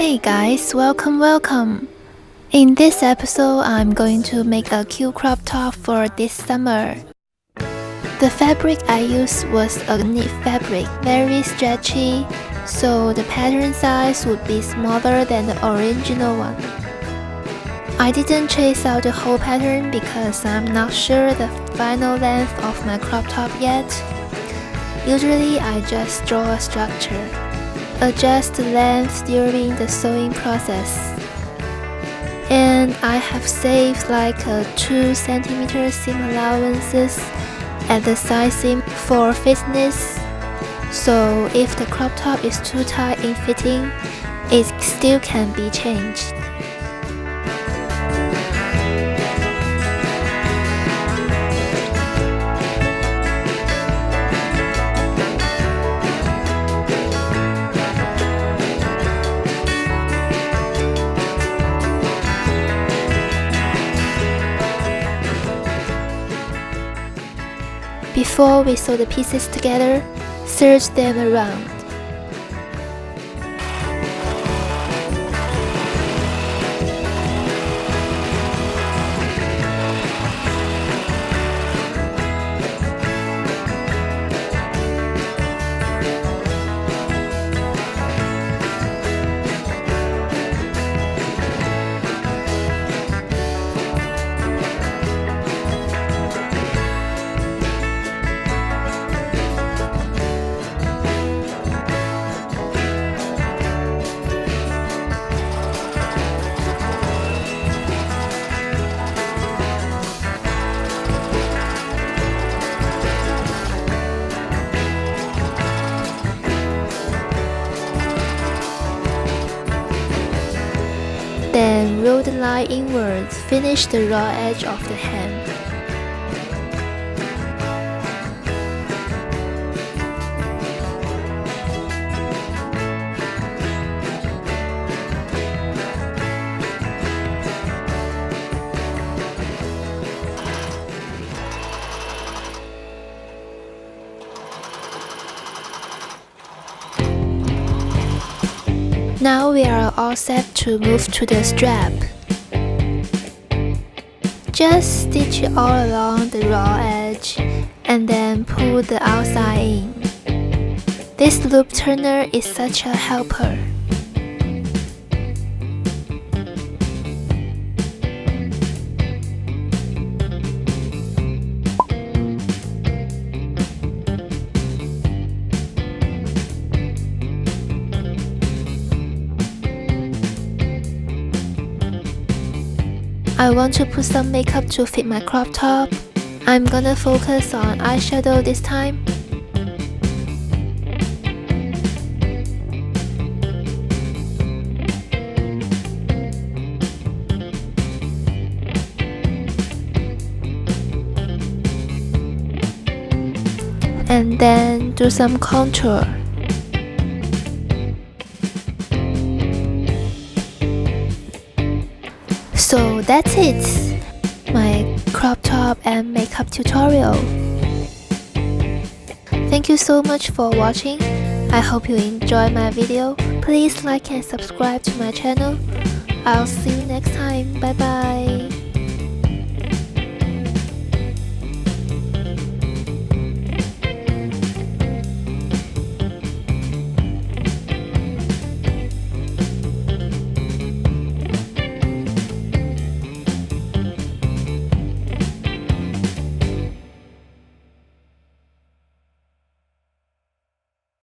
Hey guys, welcome. In this episode, I'm going to make a cute crop top for this summer. The fabric I used was a knit fabric, very stretchy, so the pattern size would be smaller than the original one. I didn't chase out the whole pattern because I'm not sure the final length of my crop top yet. Usually I just draw a structure. Adjust the length during the sewing process. And I have saved like a 2 cm seam allowances at the side seam for fitness. So if the crop top is too tight in fitting, it still can be changed. Before we sew the pieces together, serge them around. Then roll the line inwards, finish the raw edge of the hem. Now we are all set to move to the strap. Just stitch it all along the raw edge and then pull the outside in. This loop turner is such a helper. I want to put some makeup to fit my crop top. I'm gonna focus on eyeshadow this time. And then do some contour. So that's it, my crop top and makeup tutorial. Thank you so much for watching. I hope you enjoyed my video. Please like and subscribe to my channel. I'll see you next time. Bye bye.